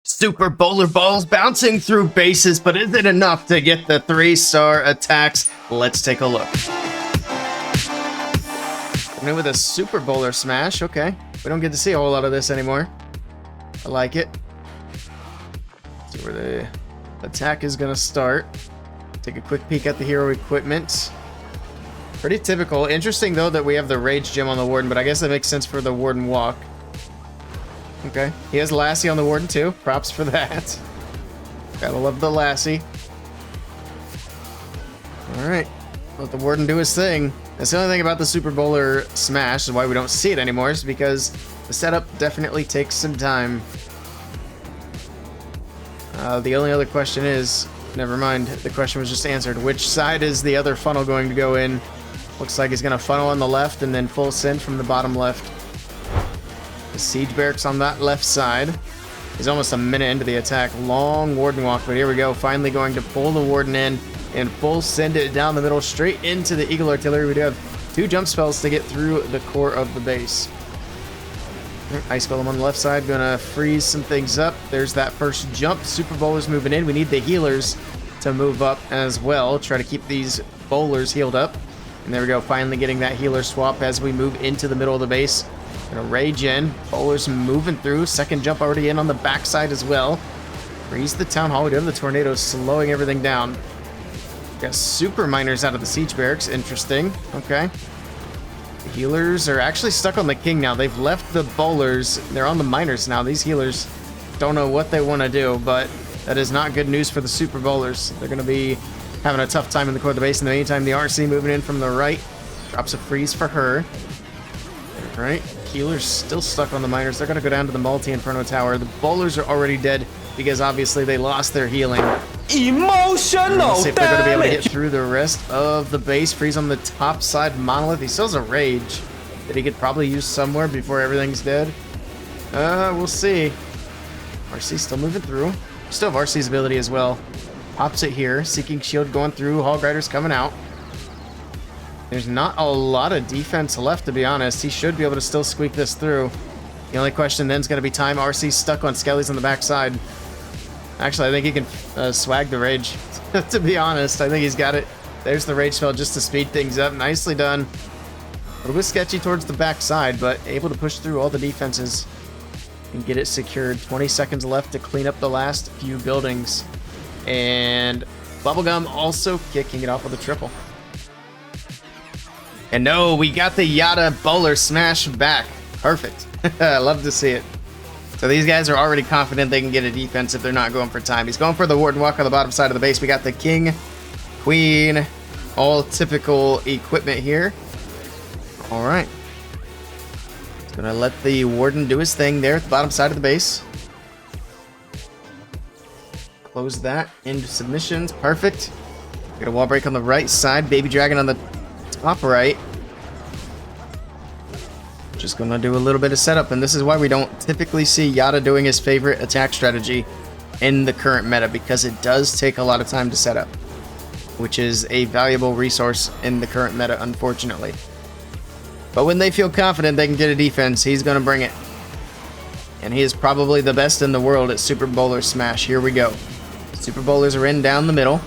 Super bowler balls bouncing through bases, but is it enough to get the 3-star attacks? Let's take a look. Coming with a super bowler smash. Okay, we don't get to see a whole lot of this anymore. I like it. See where the attack is gonna start. Take a quick peek at the hero equipment. Pretty typical. Interesting though that we have the rage gem on the warden, but I guess that makes sense for the warden walk. Okay, he has Lassie on the warden too. Props for that. Gotta love the Lassie. Alright, let the warden do his thing. That's the only thing about the Super Bowler Smash, is why we don't see it anymore, is because the setup definitely takes some time. The only other question is, never mind, the question was just answered. Which side is the other funnel going to go in? Looks like he's gonna funnel on the left and then full send from the bottom left. The siege barracks on that left side. He's almost a minute into the attack. Long warden walk, but here we go. Finally going to pull the warden in and full send it down the middle straight into the eagle artillery. We do have 2 jump spells to get through the core of the base. Ice Golem on the left side, gonna freeze some things up. There's that first jump. Super Bowlers moving in. We need the healers to move up as well. Try to keep these bowlers healed up. And there we go, finally getting that healer swap as we move into the middle of the base. Gonna rage in. Bowlers moving through. Second jump already in on the backside as well. Freeze the town hall. We do have the tornado slowing everything down. Got super miners out of the siege barracks. Interesting. Okay. The healers are actually stuck on the king now. They've left the bowlers. They're on the miners now. These healers don't know what they want to do, but that is not good news for the super bowlers. They're going to be having a tough time in the core of the base. In the meantime, the RC moving in from the right. Drops a freeze for her. All right. Healers still stuck on the miners. They're going to go down to the multi-inferno tower. The bowlers are already dead because obviously they lost their healing. Emotional. See if they're going to be able to get through the rest of the base. Freeze on the top side. Monolith. He still has a rage that he could probably use somewhere before everything's dead. We'll see. RC still moving through. Still have RC's ability as well. Pops it here. Seeking shield going through. Hog Riders coming out. There's not a lot of defense left, to be honest. He should be able to still squeak this through. The only question then is going to be time. RC's stuck on Skelly's on the backside. Actually, I think he can swag the rage. To be honest, I think he's got it. There's the rage spell just to speed things up. Nicely done. A little bit sketchy towards the backside, but able to push through all the defenses and get it secured. 20 seconds left to clean up the last few buildings. And Bubblegum also kicking it off with a triple. And no, we got the Yada Bowler Smash back. Perfect. I love to see it. So these guys are already confident they can get a defense if they're not going for time. He's going for the Warden Walk on the bottom side of the base. We got the King, Queen, all typical equipment here. All right. He's going to let the Warden do his thing there at the bottom side of the base. Close that into submissions. Perfect. Got a wall break on the right side. Baby Dragon on the top right. Just gonna do a little bit of setup, and this is why we don't typically see Yada doing his favorite attack strategy in the current meta, because it does take a lot of time to set up, which is a valuable resource in the current meta, unfortunately. But when they feel confident they can get a defense, he's gonna bring it. And he is probably the best in the world at Super Bowler Smash. Here we go. Super Bowlers are in down the middle.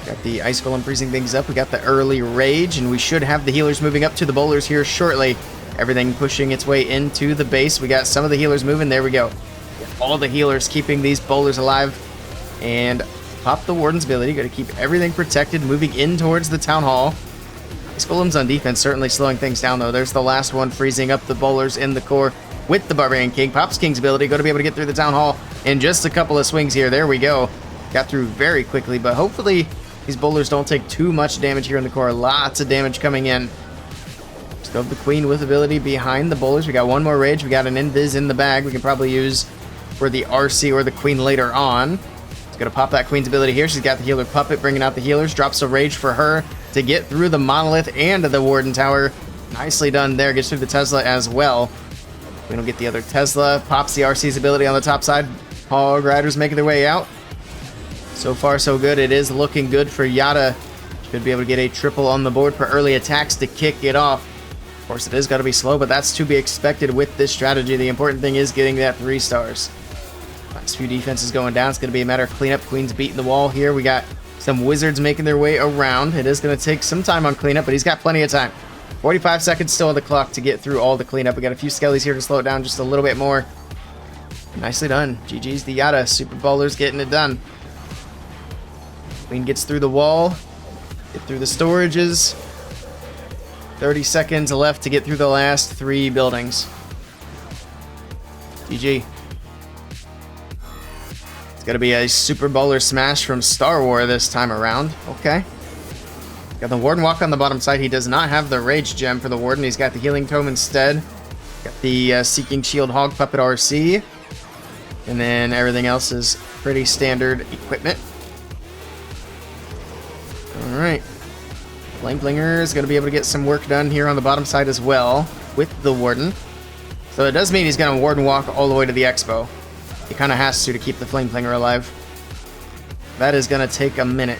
Got the Ice Golem freezing things up. We got the early rage, and we should have the healers moving up to the bowlers here shortly. Everything pushing its way into the base. We got some of the healers moving. There we go. All the healers keeping these bowlers alive. And pop the Warden's ability. Got to keep everything protected. Moving in towards the Town Hall. Ice Golem's on defense, certainly slowing things down, though. There's the last one freezing up the bowlers in the core with the Barbarian King. Pops King's ability. Going to be able to get through the Town Hall in just a couple of swings here. There we go. Got through very quickly, but hopefully these bowlers don't take too much damage here in the core. Lots of damage coming in. Still have the Queen with ability behind the bowlers. We got one more rage. We got an Invis in the bag we can probably use for the RC or the Queen later on. She's going to pop that Queen's ability here. She's got the healer puppet bringing out the healers. Drops a rage for her to get through the Monolith and the Warden Tower. Nicely done there. Gets through the Tesla as well. We don't get the other Tesla. Pops the RC's ability on the top side. Hog Riders making their way out. So far, so good. It is looking good for Yada. Should be able to get a triple on the board for early attacks to kick it off. course, it is got to be slow, but that's to be expected with this strategy. The important thing is getting that 3 stars. Last few defenses going down. It's going to be a matter of cleanup. Queen's beating the wall here. We got some wizards making their way around. It is going to take some time on cleanup, but he's got plenty of time. 45 seconds still on the clock to get through all the cleanup. We got a few skellies here to slow it down just a little bit more. Nicely done. GG's the Yada. Super Ballers getting it done. Queen gets through the wall. Get through the storages. 30 seconds left to get through the last 3 buildings. GG. It's going to be a Super Baller smash from Star Wars this time around. Okay. Got the Warden Walk on the bottom side. He does not have the Rage Gem for the Warden. He's got the Healing Tome instead. Got the Seeking Shield Hog Puppet RC. And then everything else is pretty standard equipment. Alright. Flameblinger is going to be able to get some work done here on the bottom side as well with the Warden. So it does mean he's going to Warden Walk all the way to the Expo. He kind of has to keep the Flameblinger alive. That is going to take a minute.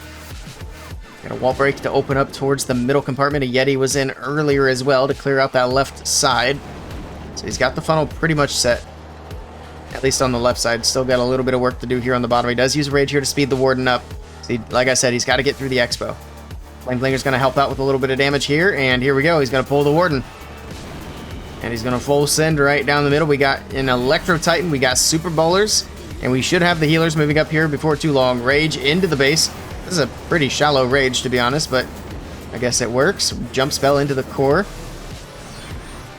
Got a wall break to open up towards the middle compartment. A Yeti was in earlier as well to clear out that left side. So he's got the funnel pretty much set. At least on the left side. Still got a little bit of work to do here on the bottom. He does use Rage here to speed the Warden up. See, like I said, he's got to get through the Expo. Flameblinger's going to help out with a little bit of damage here. And here we go. He's going to pull the Warden. And he's going to full send right down the middle. We got an Electro Titan. We got Super Ballers. And we should have the healers moving up here before too long. Rage into the base. This is a pretty shallow Rage, to be honest, but I guess it works. Jump spell into the core.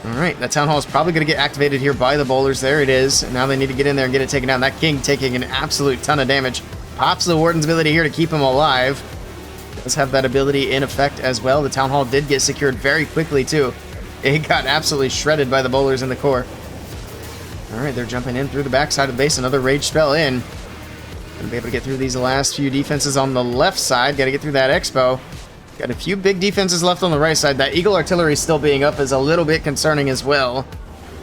Alright, that Town Hall is probably going to get activated here by the bowlers. There it is. And now they need to get in there and get it taken down. That King taking an absolute ton of damage. Pops the Warden's ability here to keep him alive. Does have that ability in effect as well. The Town Hall did get secured very quickly, too. It got absolutely shredded by the bowlers in the core. Alright, they're jumping in through the backside of the base. Another Rage spell in. Gonna be able to get through these last few defenses on the left side. Got to get through that Expo. Got a few big defenses left on the right side. That Eagle Artillery still being up is a little bit concerning as well.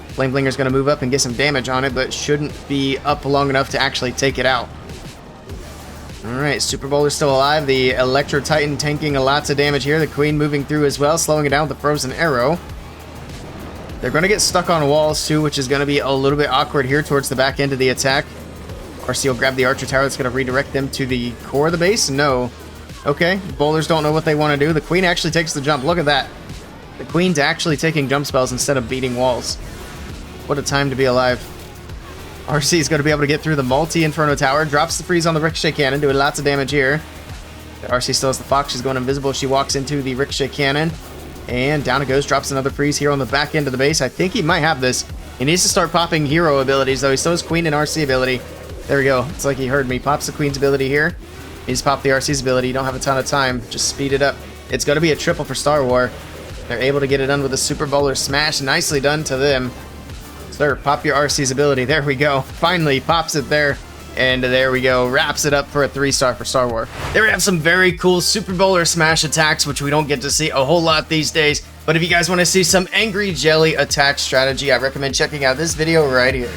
Flameblinger's going to move up and get some damage on it, but shouldn't be up long enough to actually take it out. Alright, Super Bowler's still alive. The Electro Titan tanking lots of damage here. The Queen moving through as well, slowing it down with the Frozen Arrow. They're going to get stuck on walls too, which is going to be a little bit awkward here towards the back end of the attack. RC will grab the Archer Tower. That's going to redirect them to the core of the base. No. Okay, bowlers don't know what they want to do. The Queen actually takes the jump. Look at that. The Queen's actually taking jump spells instead of beating walls. What a time to be alive. RC is going to be able to get through the multi-Inferno Tower. Drops the freeze on the Ricochet Cannon, doing lots of damage here. RC still has the Fox. She's going invisible. She walks into the Ricochet Cannon. And down it goes. Drops another freeze here on the back end of the base. I think he might have this. He needs to start popping hero abilities, though. He still has Queen and RC ability. There we go. It's like he heard me. Pops the Queen's ability here. He's popped the RC's ability. You don't have a ton of time. Just speed it up. It's going to be a triple for Star Wars. They're able to get it done with a Super Bowler smash. Nicely done to them. Sir, pop your RC's ability. There we go. Finally pops it there. And there we go. Wraps it up for a 3-star for Star Wars. There we have some very cool Super Bowler smash attacks, which we don't get to see a whole lot these days. But if you guys want to see some Angry Jelly attack strategy, I recommend checking out this video right here.